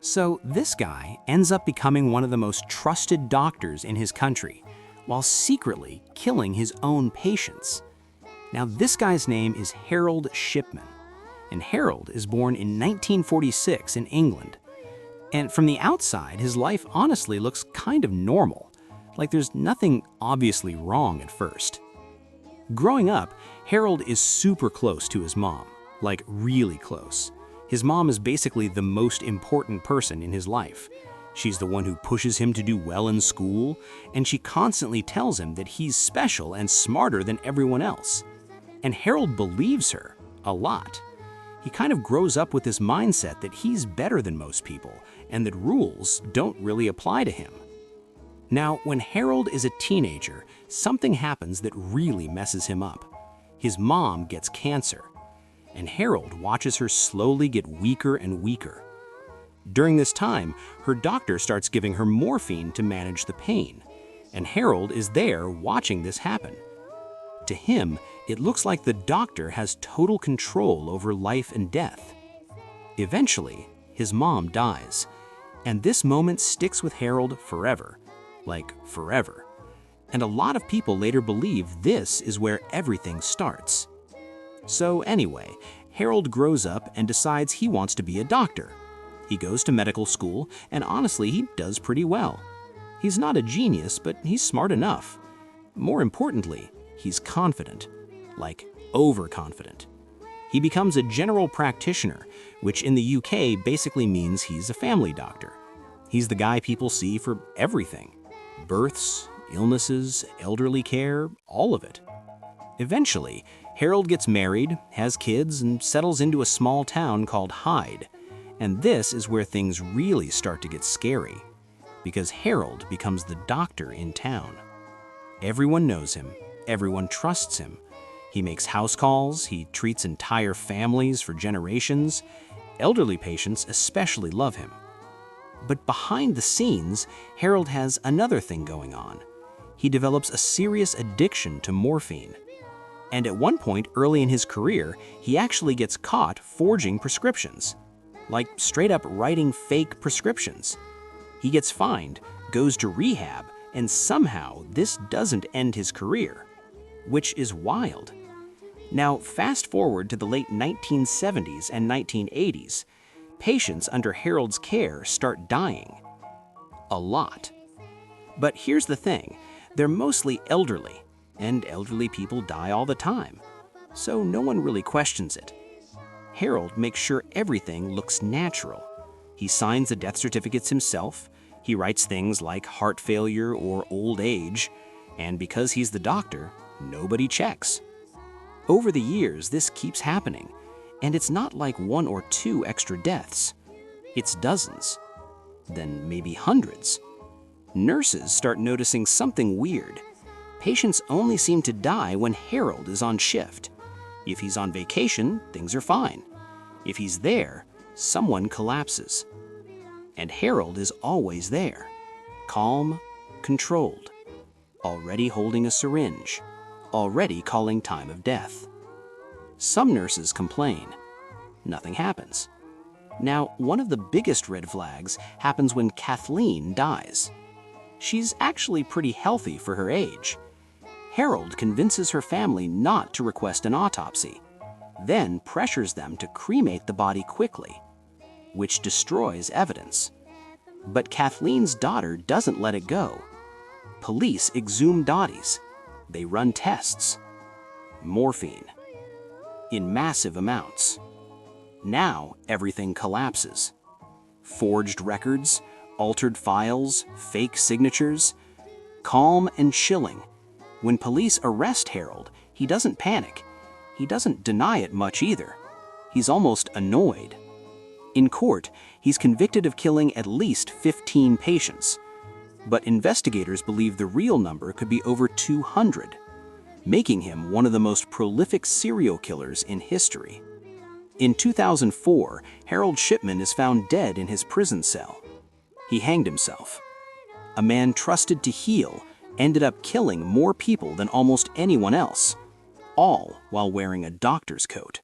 So this guy ends up becoming one of the most trusted doctors in his country, while secretly killing his own patients. Now this guy's name is Harold Shipman, and Harold is born in 1946 in England. And from the outside, his life honestly looks kind of normal, like there's nothing obviously wrong at first. Growing up, Harold is super close to his mom, like really close. His mom is basically the most important person in his life. She's the one who pushes him to do well in school, and she constantly tells him that he's special and smarter than everyone else. And Harold believes her a lot. He kind of grows up with this mindset that he's better than most people and that rules don't really apply to him. Now, when Harold is a teenager, something happens that really messes him up. His mom gets cancer, and Harold watches her slowly get weaker and weaker. During this time, her doctor starts giving her morphine to manage the pain, and Harold is there watching this happen. To him, it looks like the doctor has total control over life and death. Eventually, his mom dies, and this moment sticks with Harold forever, like forever. And a lot of people later believe this is where everything starts. So anyway, Harold grows up and decides he wants to be a doctor. He goes to medical school, and honestly, he does pretty well. He's not a genius, but he's smart enough. More importantly, he's confident, like overconfident. He becomes a general practitioner, which in the UK basically means he's a family doctor. He's the guy people see for everything: births, illnesses, elderly care, all of it. Eventually, Harold gets married, has kids, and settles into a small town called Hyde. And this is where things really start to get scary, because Harold becomes the doctor in town. Everyone knows him, everyone trusts him. He makes house calls, he treats entire families for generations. Elderly patients especially love him. But behind the scenes, Harold has another thing going on. He develops a serious addiction to morphine. And at one point early in his career, he actually gets caught forging prescriptions, like straight up writing fake prescriptions. He gets fined, goes to rehab, and somehow this doesn't end his career, which is wild. Now, fast forward to the late 1970s and 1980s, patients under Harold's care start dying. A lot. But here's the thing, they're mostly elderly, and elderly people die all the time, so no one really questions it. Harold makes sure everything looks natural. He signs the death certificates himself, he writes things like heart failure or old age, and because he's the doctor, nobody checks. Over the years, this keeps happening, and it's not like 1 or 2 extra deaths. It's dozens, then maybe hundreds. Nurses start noticing something weird. Patients only seem to die when Harold is on shift. If he's on vacation, things are fine. If he's there, someone collapses. And Harold is always there, calm, controlled, already holding a syringe, already calling time of death. Some nurses complain. Nothing happens. Now, one of the biggest red flags happens when Kathleen dies. She's actually pretty healthy for her age. Harold convinces her family not to request an autopsy, then pressures them to cremate the body quickly, which destroys evidence. But Kathleen's daughter doesn't let it go. Police exhume bodies. They run tests. Morphine. In massive amounts. Now everything collapses. Forged records, altered files, fake signatures. Calm and chilling. When police arrest Harold, he doesn't panic. He doesn't deny it much either. He's almost annoyed. In court, he's convicted of killing at least 15 patients. But investigators believe the real number could be over 200, making him one of the most prolific serial killers in history. In 2004, Harold Shipman is found dead in his prison cell. He hanged himself. A man trusted to heal ended up killing more people than almost anyone else, all while wearing a doctor's coat.